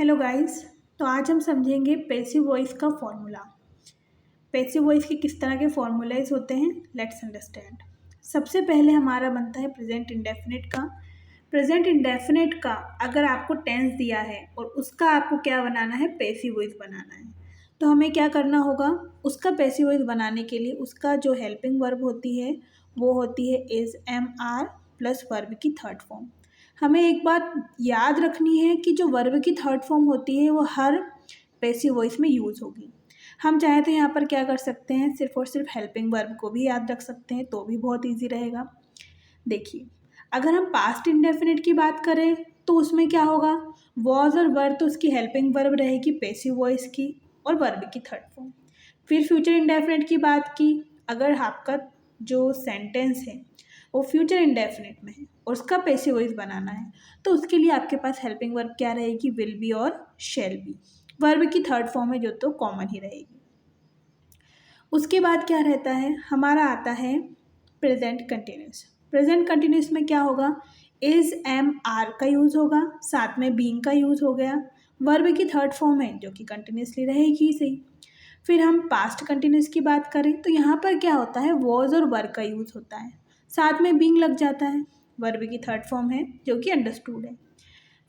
Hello guys. तो आज हम समझेंगे पैसिव वॉइस का फॉर्मूला। पैसिव वॉइस के किस तरह के फॉर्मूलाइज होते हैं, लेट्स अंडरस्टैंड। सबसे पहले हमारा बनता है प्रेजेंट इंडेफिनिट का। प्रेजेंट इंडेफिनिट का अगर आपको टेंस दिया है और उसका आपको क्या बनाना है, पैसिव वॉइस बनाना है, तो हमें क्या करना होगा, उसका पैसिव वॉइस बनाने के लिए उसका जो हेल्पिंग वर्ब होती है वो होती है is, am, are plus verb की थर्ड फॉर्म। हमें एक बात याद रखनी है कि जो वर्ब की थर्ड फॉर्म होती है वो हर पैसिव वॉइस में यूज़ होगी। हम चाहें तो यहाँ पर क्या कर सकते हैं, सिर्फ और सिर्फ हेल्पिंग वर्ब को भी याद रख सकते हैं, तो भी बहुत ईजी रहेगा। देखिए, अगर हम पास्ट इंडेफिनिट की बात करें तो उसमें क्या होगा, वॉज और वर तो उसकी हेल्पिंग वर्ब रहेगी पैसिव वॉइस की और वर्ब की थर्ड फॉर्म। फिर फ्यूचर इंडेफिनिट की बात की, अगर आपका जो सेंटेंस है वो फ्यूचर इंडेफिनिट में है और उसका पैसिव वॉइस बनाना है, तो उसके लिए आपके पास हेल्पिंग वर्ब क्या रहेगी, विल बी और शैल बी। वर्ब की थर्ड फॉर्म है जो तो कॉमन ही रहेगी। उसके बाद क्या रहता है, हमारा आता है प्रेजेंट कंटिन्यूस। प्रेजेंट कंटिन्यूस में क्या होगा, इज, एम, आर का यूज़ होगा, साथ में बीइंग का यूज़ हो गया। वर्ब की थर्ड फॉर्म है जो कि कंटिन्यूसली रहेगी सही। फिर हम पास्ट कंटिन्यूस की बात करें तो यहाँ पर क्या होता है, वॉज और वर का यूज़ होता है, साथ में बीइंग लग जाता है। वर्ब की थर्ड फॉर्म है जो कि अंडरस्टूड है।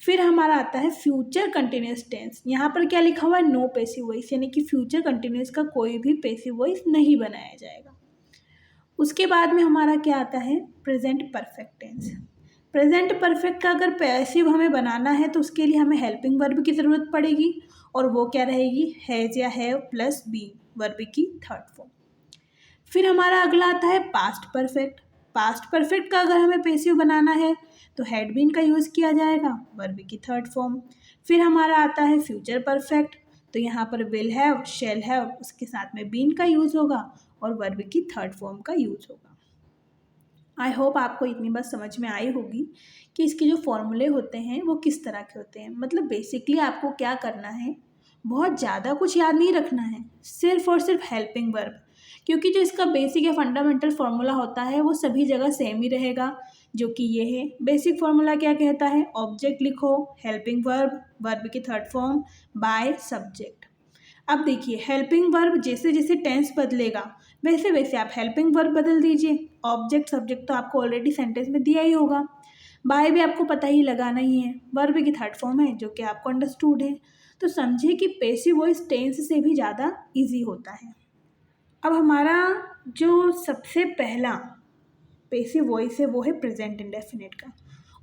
फिर हमारा आता है फ्यूचर कंटिन्यूस टेंस। यहाँ पर क्या लिखा हुआ है, नो पैसिव वॉइस, यानी कि फ्यूचर कंटिन्यूस का कोई भी पैसिव वॉइस नहीं बनाया जाएगा। उसके बाद में हमारा क्या आता है, present perfect tense. Present perfect का अगर पैसिव हमें बनाना है तो उसके लिए हमें हेल्पिंग वर्ब की ज़रूरत पड़ेगी और वो क्या रहेगी, हैज़ या हैव प्लस बी, वर्ब की थर्ड फॉर्म। फिर हमारा अगला आता है पास्ट परफेक्ट। पास्ट परफेक्ट का अगर हमें पैसिव बनाना है तो हैड बीन का यूज़ किया जाएगा, वर्ब की थर्ड फॉर्म। फिर हमारा आता है फ्यूचर परफेक्ट, तो यहाँ पर विल हैव, शैल हैव, उसके साथ में बीन का यूज़ होगा और वर्ब की थर्ड फॉर्म का यूज़ होगा। आई होप आपको इतनी बात समझ में आई होगी कि इसके जो फॉर्मूले होते हैं वो किस तरह के होते हैं। मतलब बेसिकली आपको क्या करना है, बहुत ज़्यादा कुछ याद नहीं रखना है, सिर्फ और सिर्फ हेल्पिंग वर्ब, क्योंकि जो इसका बेसिक या फंडामेंटल फार्मूला होता है वो सभी जगह सेम ही रहेगा, जो कि ये है। बेसिक फार्मूला क्या कहता है, ऑब्जेक्ट लिखो, हेल्पिंग वर्ब, वर्ब की थर्ड फॉर्म, बाय सब्जेक्ट। अब देखिए, हेल्पिंग वर्ब जैसे जैसे टेंस बदलेगा वैसे वैसे आप हेल्पिंग वर्ब बदल दीजिए। ऑब्जेक्ट सब्जेक्ट तो आपको ऑलरेडी सेंटेंस में दिया ही होगा, बाय भी आपको पता ही लगाना ही है, वर्ब की थर्ड फॉर्म है जो कि आपको अंडरस्टूड है। तो समझिए कि पैसिव वॉइस टेंस से भी ज़्यादा इजी होता है। अब हमारा जो सबसे पहला पैसिव वॉइस है वो है प्रेजेंट इंडेफिनिट का,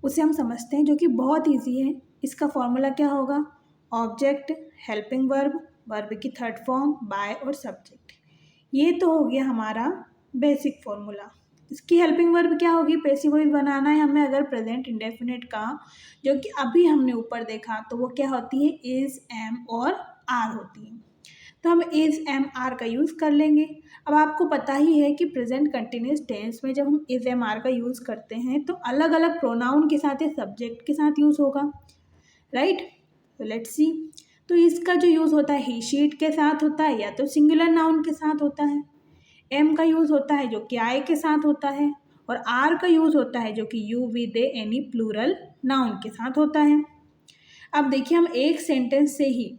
उसे हम समझते हैं, जो कि बहुत इजी है। इसका फॉर्मूला क्या होगा, ऑब्जेक्ट, हेल्पिंग वर्ब, वर्ब की थर्ड फॉर्म, बाय और सब्जेक्ट। ये तो हो गया हमारा बेसिक फॉर्मूला। इसकी हेल्पिंग वर्ब क्या होगी, पैसिव वॉइस बनाना है हमें अगर प्रेजेंट इंडेफिनिट का, जो कि अभी हमने ऊपर देखा, तो वो क्या होती है, इज, एम और आर होती है। तो हम इज, एम, आर का यूज़ कर लेंगे। अब आपको पता ही है कि प्रेजेंट कंटिन्यूस टेंस में जब हम इज, एम, आर का यूज़ करते हैं तो अलग अलग प्रोनाउन के साथ या सब्जेक्ट के साथ यूज़ होगा, राइट। तो लेट्स सी, तो इसका जो यूज़ होता है ही शीट के साथ होता है या तो सिंगुलर नाउन के साथ होता है। एम का यूज़ होता है जो कि आई के साथ होता है, और आर का यूज़ होता है जो कि you, we, they, any plural noun के साथ होता है। अब देखिए, हम एक सेंटेंस से ही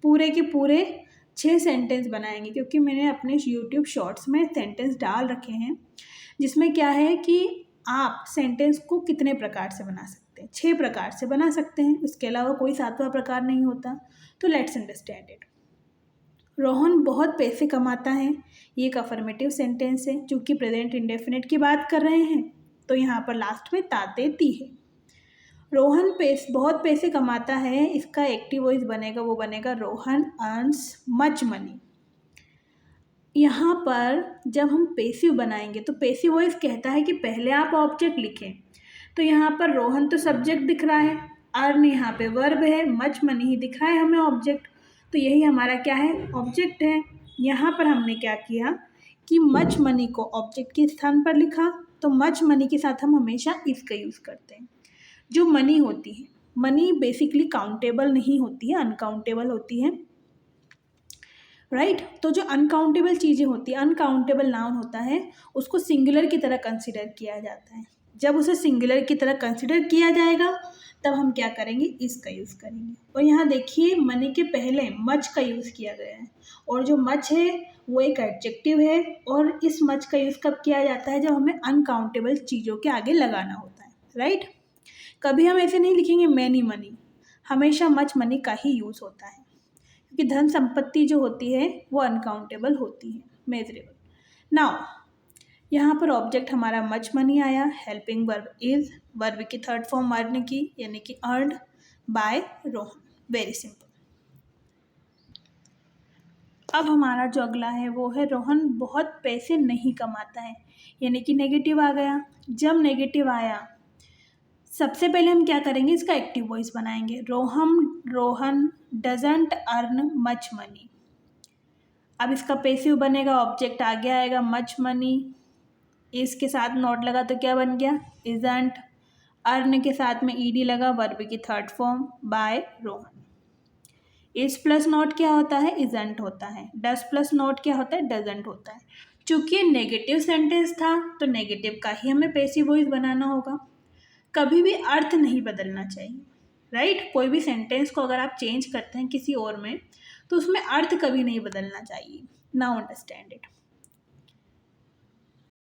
पूरे के पूरे 6 सेंटेंस बनाएंगे, क्योंकि मैंने अपने यूट्यूब शॉर्ट्स में सेंटेंस डाल रखे हैं जिसमें क्या है कि आप सेंटेंस को कितने प्रकार से बना सकते हैं, 6 प्रकार से बना सकते हैं, उसके अलावा कोई 7वां प्रकार नहीं होता। तो लेट्स अंडरस्टैंड इट। रोहन बहुत पैसे कमाता है, ये एक अफर्मेटिव सेंटेंस है, चूँकि प्रेजेंट इंडेफिनिट की बात कर रहे हैं तो यहाँ पर लास्ट में ताते ती है। रोहन बहुत पैसे कमाता है, इसका एक्टिव वॉइस बनेगा, वो बनेगा रोहन अर्न्स मच मनी। यहाँ पर जब हम पैसिव बनाएंगे तो पैसिव वॉइस कहता है कि पहले आप ऑब्जेक्ट लिखें, तो यहाँ पर रोहन तो सब्जेक्ट दिख रहा है, अर्न यहाँ पे वर्ब है, मच मनी ही दिख रहा है हमें ऑब्जेक्ट, तो यही हमारा क्या है, ऑब्जेक्ट है। यहाँ पर हमने क्या किया कि मच मनी को ऑब्जेक्ट के स्थान पर लिखा, तो मच मनी के साथ हम हमेशा इसका यूज़ करते हैं। जो मनी होती है, मनी बेसिकली काउंटेबल नहीं होती है, अनकाउंटेबल होती है, राइट। तो जो अनकाउंटेबल चीज़ें होती है, अनकाउंटेबल नाउन होता है, उसको सिंगुलर की तरह कंसिडर किया जाता है। जब उसे सिंगुलर की तरह कंसिडर किया जाएगा तब हम क्या करेंगे, इसका यूज़ करेंगे। और यहाँ देखिए मनी के पहले मच का यूज़ किया गया है, और जो मच है वो एक एडजेक्टिव है, और इस मच का यूज़ कब किया जाता है, जब हमें अनकाउंटेबल चीज़ों के आगे लगाना होता है, राइट। कभी हम ऐसे नहीं लिखेंगे मैनी मनी, हमेशा मच मनी का ही यूज़ होता है, क्योंकि धन संपत्ति जो होती है वो अनकाउंटेबल होती है, मेजरेबल। नाउ यहाँ पर ऑब्जेक्ट हमारा मच मनी आया, हेल्पिंग वर्ब इज, वर्ब की थर्ड फॉर्म अर्न की, यानी कि earned bye Rohan, very simple. अब हमारा जो अगला है वो है रोहन बहुत पैसे नहीं कमाता है, यानी कि नेगेटिव आ गया। जब नेगेटिव आया सबसे पहले हम क्या करेंगे, इसका एक्टिव वॉइस बनाएंगे, Rohan doesn't earn much money. अब इसका पैसिव बनेगा, ऑब्जेक्ट आगे आएगा मच मनी, इसके साथ नॉट लगा तो क्या बन गया, इजंट। अर्न के साथ में ईडी लगा, वर्ब की third form by Rohan. Is plus not क्या होता है, इजंट होता है। डस प्लस नॉट क्या होता है, डजंट होता है। चूंकि नेगेटिव सेंटेंस था तो नेगेटिव का ही हमें पैसिव वॉइस बनाना होगा। कभी भी अर्थ नहीं बदलना चाहिए, राइट। कोई भी सेंटेंस को अगर आप चेंज करते हैं किसी और में तो उसमें अर्थ कभी नहीं बदलना चाहिए। Now understand it.